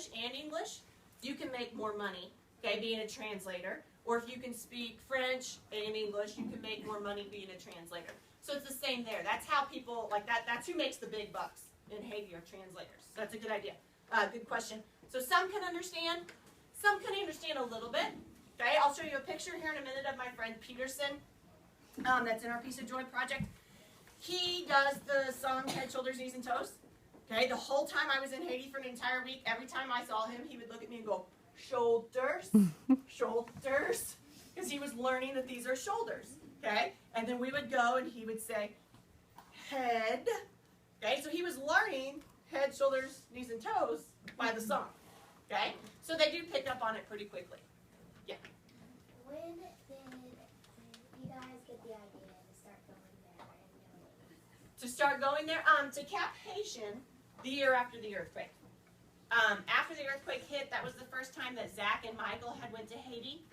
Spanish and English, you can make more money, okay, being a translator. Or if you can speak French and English, you can make more money being a translator. So it's the same there. That's how people, like that's who makes the big bucks in Haiti, are translators. That's a good idea. Good question. So some can understand a little bit. Okay, I'll show you a picture here in a minute of my friend Peterson. That's in our Piece of Joy project. He does the song Head, Shoulders, Knees, and Toes. Okay, the whole time I was in Haiti for an entire week, every time I saw him, he would look at me and go, shoulders, shoulders, because he was learning that these are shoulders. Okay, and then we would go and he would say, head. Okay, so he was learning head, shoulders, knees, and toes by the song. Okay, so they do pick up on it pretty quickly. Yeah. When did you guys get the idea to start going there? To start going there? To Cap Haitian the year after the earthquake. After the earthquake hit, that was the first time that Zach and Michael had went to Haiti,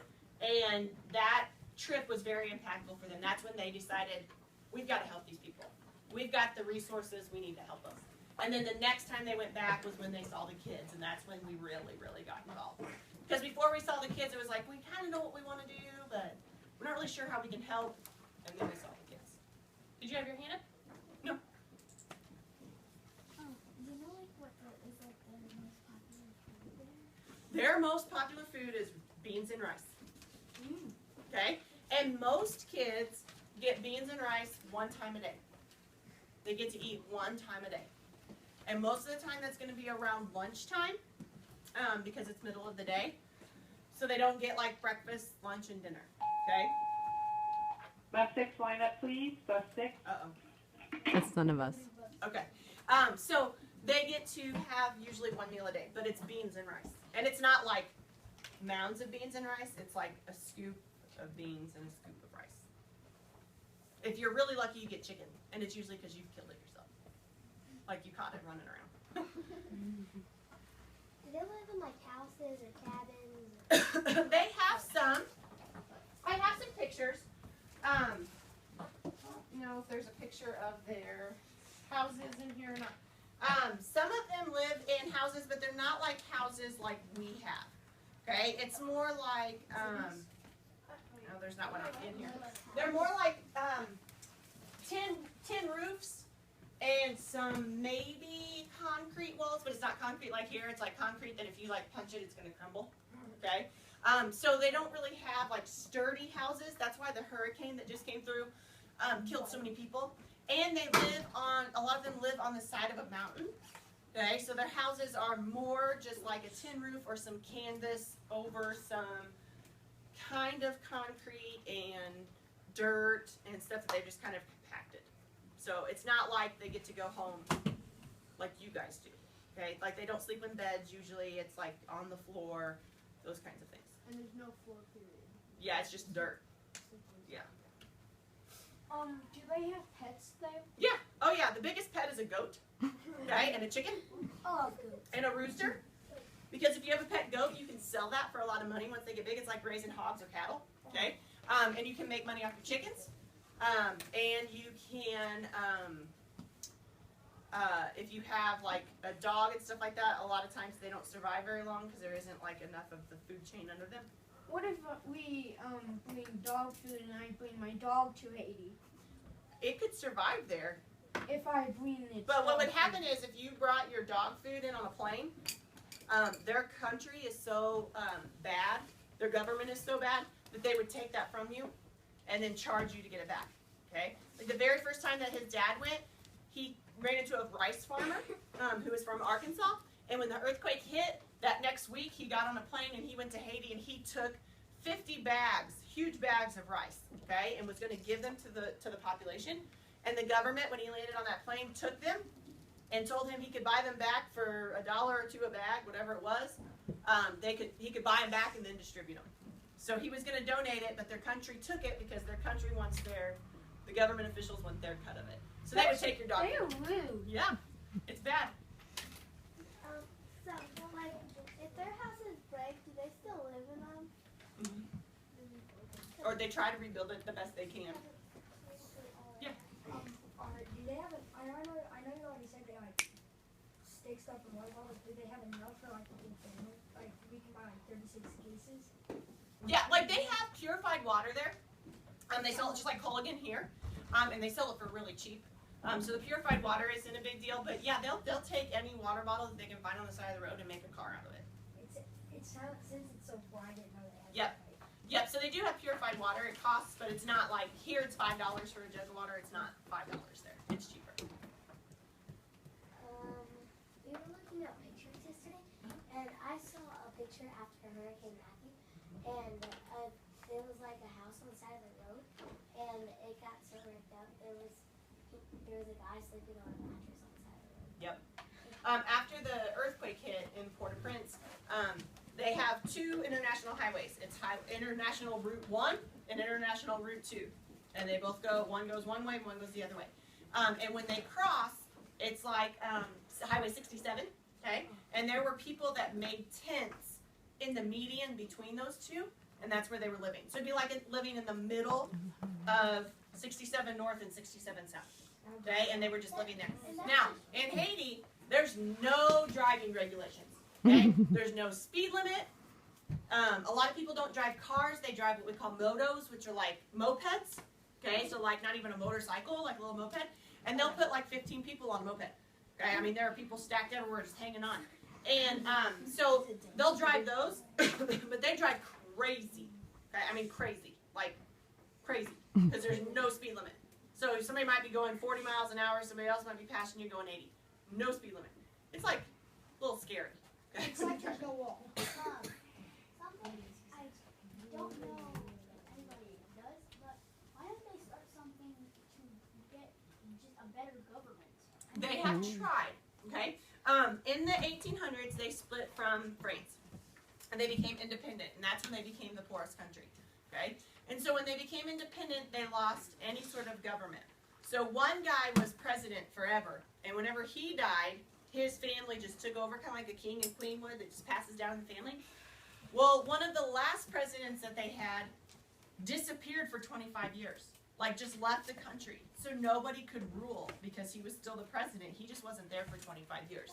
and that trip was very impactful for them. That's when they decided, we've got to help these people. We've got the resources, we need to help them. And then the next time they went back was when they saw the kids, and that's when we really, really got involved. Because before we saw the kids, it was like, we kind of know what we want to do, but we're not really sure how we can help. And then we saw the kids. Did you have your hand up? No. Do you know what is their most popular food there? Their most popular food is beans and rice. Okay? And most kids get beans and rice one time a day. They get to eat one time a day. And most of the time that's going to be around lunchtime, because it's middle of the day. So they don't get like breakfast, lunch, and dinner. Okay? Bus 6, line up, please. Bus 6. Uh-oh. That's none of us. Okay. So they get to have usually one meal a day, but it's beans and rice. And it's not like mounds of beans and rice. It's like a scoop of beans and a scoop of rice. If you're really lucky, you get chicken. And it's usually because you've killed it yourself. Like you caught it running around. Do they live in like houses or cabins? They have some. I have some pictures. You know, if there's a picture of their houses in here or not. Some of them live in houses, but they're not like houses like we have. Okay? It's more like, no, there's not one in here. They're more like tin roofs and some maybe concrete walls, but it's not concrete like here. It's like concrete that if you like punch it, it's going to crumble. Okay? So they don't really have like sturdy houses. That's why the hurricane that just came through killed so many people. And they live on, a lot of them live on the side of a mountain. Okay, so their houses are more just like a tin roof or some canvas over some kind of concrete and dirt and stuff that they've just kind of compacted. So it's not like they get to go home like you guys do. Okay, like they don't sleep in beds usually. It's like on the floor, those kinds of things. And there's no floor period. Yeah, it's just dirt. Yeah. Do they have pets there? Yeah. Oh yeah, the biggest pet is a goat. Okay, and a chicken. Oh, good. And a rooster. Because if you have a pet goat, you can sell that for a lot of money once they get big. It's like raising hogs or cattle. Okay? And you can make money off your chickens. And you can, if you have like a dog and stuff like that, a lot of times they don't survive very long because there isn't like enough of the food chain under them. What if we bring dog food and I bring my dog to Haiti? It could survive there. If I bring it. But what would happen is if you brought your dog food in on a plane, their country is so bad, their government is so bad, that they would take that from you and then charge you to get it back. Okay? Like the very first time that his dad went, he ran into a rice farmer who was from Arkansas, and when the earthquake hit, that next week he got on a plane and he went to Haiti and he took 50 bags, huge bags of rice, okay, and was going to give them to the population. And the government, when he landed on that plane, took them and told him he could buy them back for $1 or $2 a bag, whatever it was. He could buy them back and then distribute them. So he was going to donate it, but their country took it because their country wants the government officials want their cut of it. So they would take your dog. They're rude. Yeah, it's bad. So, like, if their houses break, do they still live in them? Mm-hmm. Or they try to rebuild it the best they can. Yeah. Do they have? I know you already said they like stick stuff and water bottles. Do they have enough for like the 6 cases? Yeah, like they have purified water there. They sell it just like Culligan here, and they sell it for really cheap. So the purified water isn't a big deal, but yeah, they'll take any water bottle that they can find on the side of the road and make a car out of it. It's how, since it's so bright, I didn't know they had Yep. that. Yep. So they do have purified water. It costs, but it's not like here. It's $5 for a jug of water. It's not $5 there. It's cheaper. We were looking at pictures yesterday, and I saw a picture after Hurricane Matthew, and there was like a house on the side of the road, and it got so ripped up. There was a guy sleeping on a mattress on the side of the road. Yep. After the earthquake hit in Port-au-Prince, they have 2 international highways. It's International Route 1 and International Route 2. And they both go, one goes one way, one goes the other way. And when they cross, it's like Highway 67, okay? And there were people that made tents in the median between those two, and that's where they were living. So it'd be like living in the middle of 67 North and 67 South, okay? And they were just living there. Now, in Haiti, there's no driving regulations, okay? There's no speed limit. A lot of people don't drive cars. They drive what we call motos, which are like mopeds, okay? So like not even a motorcycle, like a little moped. And they'll put like 15 people on a moped, okay? I mean, there are people stacked everywhere just hanging on. And so they'll drive those, but they drive crazy, okay? I mean crazy, like crazy, because there's no speed limit. So somebody might be going 40 miles an hour, somebody else might be passing you going 80. No speed limit. It's like a little scary. It's like there's no wall. Something I don't know if anybody does, but why don't they start something to get just a better government? They have tried, okay? In the 1800s, they split from France, and they became independent, and that's when they became the poorest country, okay? And so when they became independent, they lost any sort of government. So one guy was president forever, and whenever he died, his family just took over, kind of like a king and queen would, that just passes down in the family. Well, one of the last presidents that they had disappeared for 25 years, like just left the country. So nobody could rule because he was still the president. He just wasn't there for 25 years.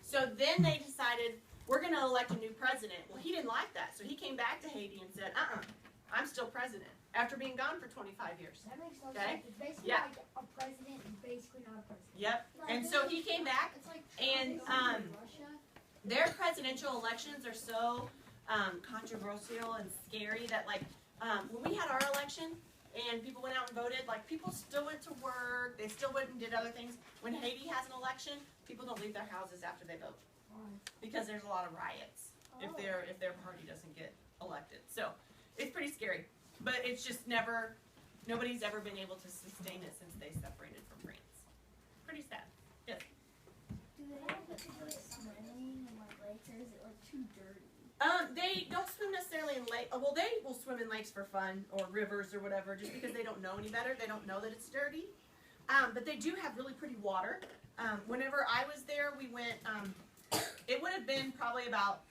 So then they decided, we're going to elect a new president. Well, he didn't like that, so he came back to Haiti and said, I'm still president, after being gone for 25 years. That makes no Okay. sense. It's basically Yeah. like a president and basically not a president. Yep. And so he came back, It's like and Russia. their presidential elections are so controversial and scary that, like, when we had our election and people went out and voted, like, people still went to work, they still went and did other things. When Haiti has an election, people don't leave their houses after they vote because there's a lot of riots if their party doesn't get elected. So it's pretty scary, but it's just nobody's ever been able to sustain it since they separated from France. Pretty sad. Yes. Do they ever get to do it swimming in like lakes, or is it like too dirty? They don't swim necessarily in lakes. Well, they will swim in lakes for fun or rivers or whatever, just because they don't know any better. They don't know that it's dirty. But they do have really pretty water. Whenever I was there, we went. It would have been probably about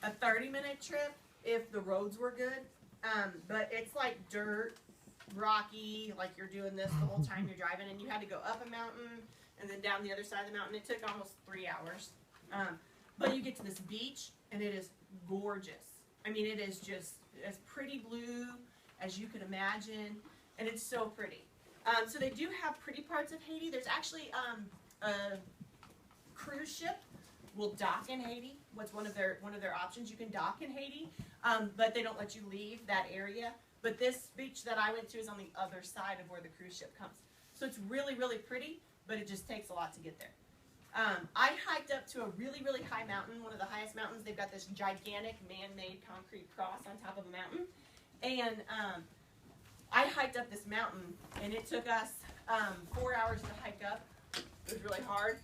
a 30-minute trip if the roads were good. But it's like dirt, rocky, like you're doing this the whole time you're driving, and you had to go up a mountain and then down the other side of the mountain. It took almost 3 hours. But you get to this beach, and it is gorgeous. I mean, it is just as pretty blue as you could imagine, and it's so pretty. So they do have pretty parts of Haiti. There's actually a cruise ship will dock in Haiti. What's one of their options? You can dock in Haiti, but they don't let you leave that area. But this beach that I went to is on the other side of where the cruise ship comes. So it's really, really pretty, but it just takes a lot to get there. I hiked up to a really, really high mountain, one of the highest mountains. They've got this gigantic man-made concrete cross on top of a mountain. And I hiked up this mountain, and it took us 4 hours to hike up. It was really hard.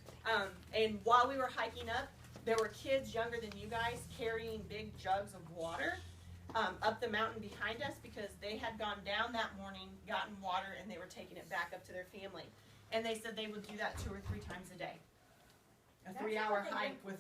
And while we were hiking up, there were kids younger than you guys carrying big jugs of water up the mountain behind us because they had gone down that morning, gotten water, and they were taking it back up to their family. And they said they would do that 2 or 3 times a day. A 3-hour hike with